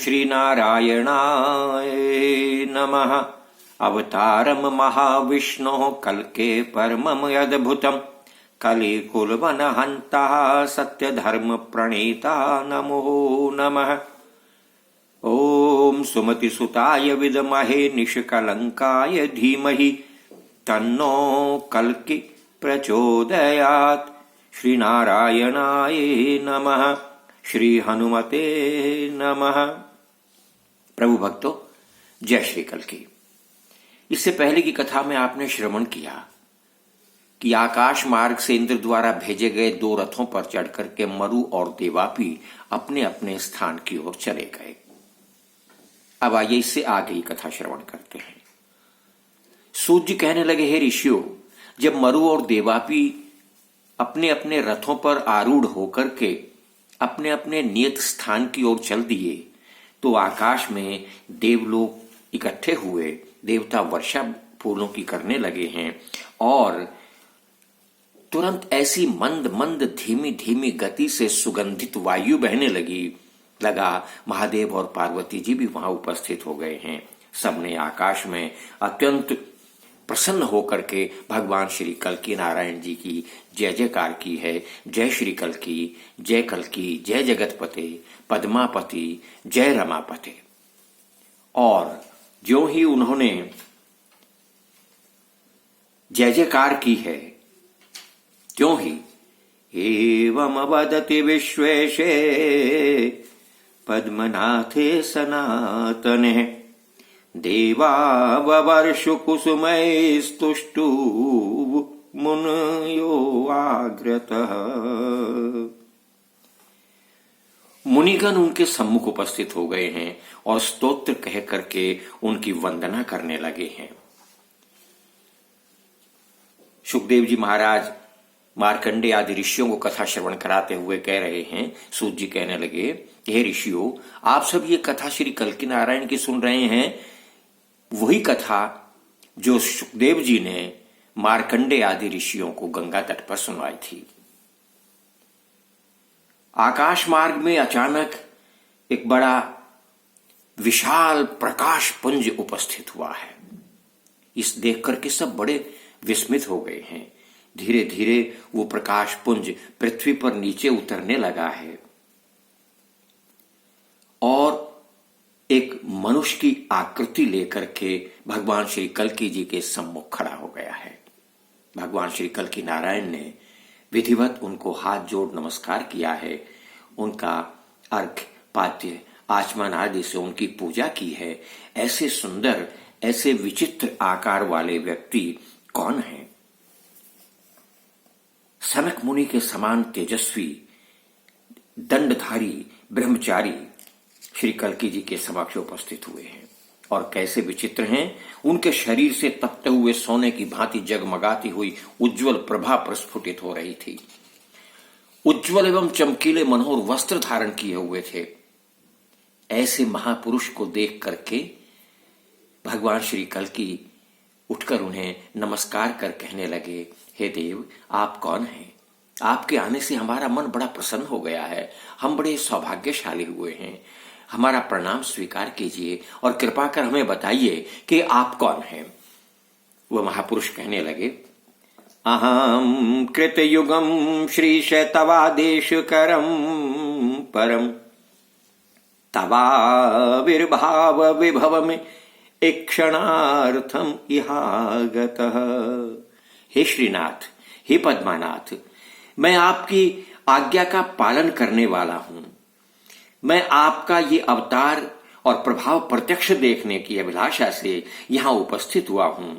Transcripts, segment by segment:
श्रीनारायणाय नमः। अवतारम महाविष्णोः कल्के परमम् अद्भुतम् कलिकुलवनहन्ता सत्यधर्म प्रणेता नमो नमः। ओम सुमतिसुताय विद्महे निष्कलंकाय धीमहि तन्नो कल्कि प्रचोदयात्। श्रीनारायणाय नमः। श्री हनुमते नमः। प्रभु भक्तों, जय श्री कल्कि। इससे पहले की कथा में आपने श्रवण किया कि आकाश मार्ग से इंद्र द्वारा भेजे गए 2 रथों पर चढ़कर के मरु और देवापी अपने अपने स्थान की ओर चले गए। अब आइए इससे आगे की कथा श्रवण करते हैं। सूत जी कहने लगे, हे ऋषियों, जब मरु और देवापी अपने अपने रथों पर आरूढ़ होकर के अपने अपने नियत स्थान की ओर चल दिए तो आकाश में देवलोक इकट्ठे हुए। देवता वर्षा फूलों की करने लगे हैं और तुरंत ऐसी मंद मंद धीमी धीमी गति से सुगंधित वायु बहने लगा। महादेव और पार्वती जी भी वहां उपस्थित हो गए हैं। सबने आकाश में अत्यंत प्रसन्न होकर के भगवान श्री कल्कि नारायण जी की जय जयकार की है। जय श्री कल्कि, जय कल्कि, जय जगतपते, पद्मापति, जय रमापते। और जो ही उन्होंने जय जयकार की है त्यों ही एवं वदति विश्वेशे पद्मनाथे सनातने देवाववर्षु कुसुमैस्तुष्टु मुनयो आग्रतः। मुनिगण उनके सम्मुख उपस्थित हो गए हैं और स्तोत्र कह करके उनकी वंदना करने लगे हैं। सुखदेव जी महाराज मार्कंडे आदि ऋषियों को कथा श्रवण कराते हुए कह रहे हैं। सूत जी कहने लगे, हे ऋषियों, आप सब ये कथा श्री कल्कि नारायण की सुन रहे हैं। वही कथा जो सुखदेव जी ने मार्कंडे आदि ऋषियों को गंगा तट पर सुनाई थी। आकाश मार्ग में अचानक एक बड़ा विशाल प्रकाश पुंज उपस्थित हुआ है। इस देख करके सब बड़े विस्मित हो गए हैं। धीरे धीरे वो प्रकाश पुंज पृथ्वी पर नीचे उतरने लगा है और एक मनुष्य की आकृति लेकर के भगवान श्री कल्कि जी के सम्मुख खड़ा हो गया है। भगवान श्री कल्कि नारायण ने विधिवत उनको हाथ जोड़ नमस्कार किया है। उनका अर्घ्य पाद्य आचमन आदि से उनकी पूजा की है। ऐसे सुंदर, ऐसे विचित्र आकार वाले व्यक्ति कौन है? सनक मुनि के समान तेजस्वी दंडधारी ब्रह्मचारी श्री कल्कि जी के समक्ष उपस्थित हुए हैं। और कैसे विचित्र हैं! उनके शरीर से तपते हुए सोने की भांति जगमगाती हुई उज्जवल प्रभा प्रस्फुटित हो रही थी। उज्जवल एवं चमकीले मनोहर वस्त्र धारण किए हुए थे। ऐसे महापुरुष को देख करके भगवान श्री कल्कि उठकर उन्हें नमस्कार कर कहने लगे, हे देव, आप कौन हैं? आपके आने से हमारा मन बड़ा प्रसन्न हो गया है। हम बड़े सौभाग्यशाली हुए हैं। हमारा प्रणाम स्वीकार कीजिए और कृपा कर हमें बताइए कि आप कौन हैं। वह महापुरुष कहने लगे, अहम कृतयुगम श्रीश तवादेश करम परम तवाविर्भाव विभव में इक्षणार्थम इहागतः। हे श्रीनाथ, हे पद्मानाथ, मैं आपकी आज्ञा का पालन करने वाला हूं। मैं आपका ये अवतार और प्रभाव प्रत्यक्ष देखने की अभिलाषा से यहां उपस्थित हुआ हूं।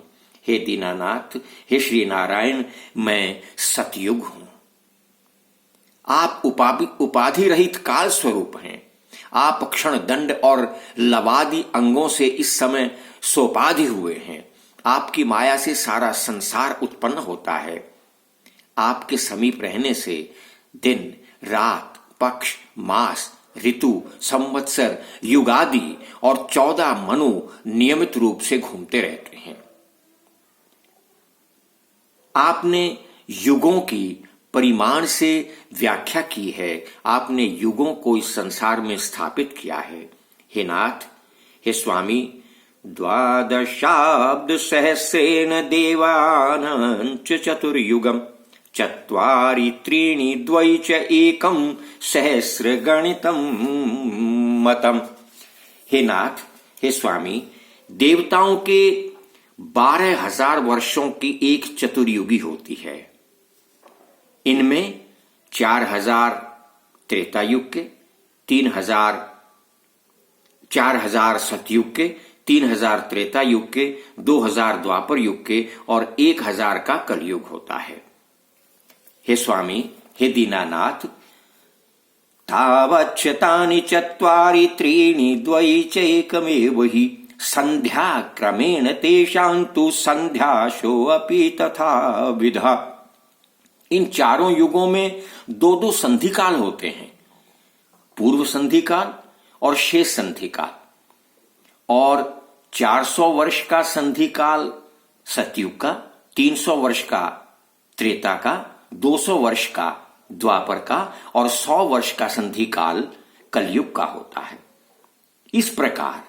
हे दीनानाथ, हे श्री नारायण, मैं सतयुग हूं। आप उपाधि रहित काल स्वरूप हैं। आप क्षण दंड और लवादि अंगों से इस समय सोपाधि हुए हैं। आपकी माया से सारा संसार उत्पन्न होता है। आपके समीप रहने से दिन, रात, पक्ष, मास, ऋतु, संवत्सर, युगादि और 14 मनु नियमित रूप से घूमते रहते हैं। आपने युगों की परिमाण से व्याख्या की है। आपने युगों को इस संसार में स्थापित किया है। हे नाथ, हे स्वामी, द्वादशाब्द सहस्रेण देवानांच चतुर्युगम चत्वारि त्रीणि द्वै च एकम सहस्र गणितम मतम। हे नाथ, हे स्वामी, देवताओं के 12,000 वर्षों की एक चतुर्युगी होती है। इनमें 4,000 त्रेता युग के, 4,000 सतयुग के, 3,000 त्रेता युग के, 2,000 द्वापर युग के और 1,000 का कलयुग होता है। हे स्वामी, हे दीनानाथ, तावच्छतानि चत्वारि त्रीणि द्वै चैकमेव हि संध्या क्रमेण तेषां तु संध्याशो अपि तथा विधा। इन चारों युगों में दो दो संधि काल होते हैं, पूर्व संधि काल और शेष संधि काल। और 400 वर्ष का संधि काल सतयुग का, 300 वर्ष का त्रेता का, 200 वर्ष का द्वापर का और 100 वर्ष का संधि काल कलयुग का होता है। इस प्रकार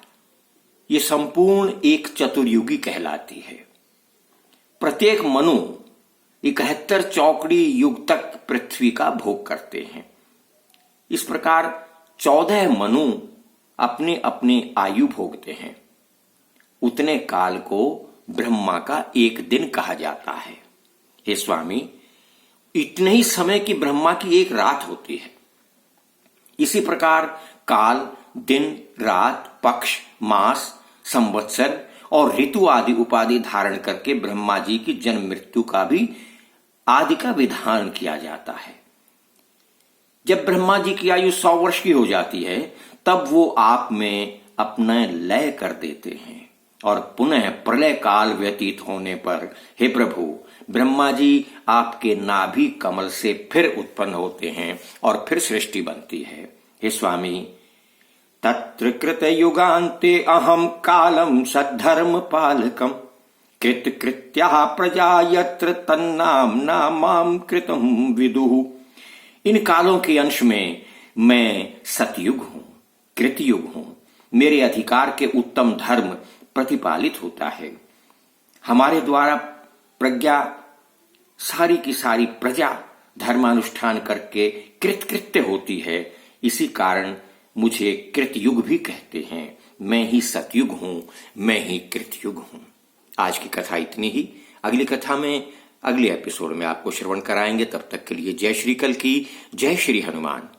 ये संपूर्ण एक चतुर्युगी कहलाती है। प्रत्येक मनु 71 चौकड़ी युग तक पृथ्वी का भोग करते हैं। इस प्रकार 14 मनु अपने अपने आयु भोगते हैं। उतने काल को ब्रह्मा का एक दिन कहा जाता है। हे स्वामी, इतने ही समय की ब्रह्मा की एक रात होती है। इसी प्रकार काल, दिन, रात, पक्ष, मास, संवत्सर और ऋतु आदि उपाधि धारण करके ब्रह्मा जी की जन्म मृत्यु का भी आदि का विधान किया जाता है। जब ब्रह्मा जी की आयु 100 वर्ष की हो जाती है, तब वो आप में अपना लय कर देते हैं और पुनः प्रलय काल व्यतीत होने पर हे प्रभु, ब्रह्मा जी आपके नाभि कमल से फिर उत्पन्न होते हैं और फिर सृष्टि बनती है। हे स्वामी, तत्र कृत युगान्ते अहम कालम सद्धर्म पालकम कृत कृत्या प्रजा यत्र तन्नाम नामाम कृतम विदुः। इन कालों के अंश में मैं सतयुग हूं, कृतयुग हूं। मेरे अधिकार के उत्तम धर्म प्रतिपालित होता है। हमारे द्वारा प्रज्ञा, सारी की सारी प्रजा धर्मानुष्ठान करके कृतकृत्य होती है। इसी कारण मुझे कृतयुग भी कहते हैं। मैं ही सतयुग हूं, मैं ही कृतयुग हूं। आज की कथा इतनी ही। अगली कथा में, अगले एपिसोड में आपको श्रवण कराएंगे। तब तक के लिए जय श्री कल की, जय श्री हनुमान।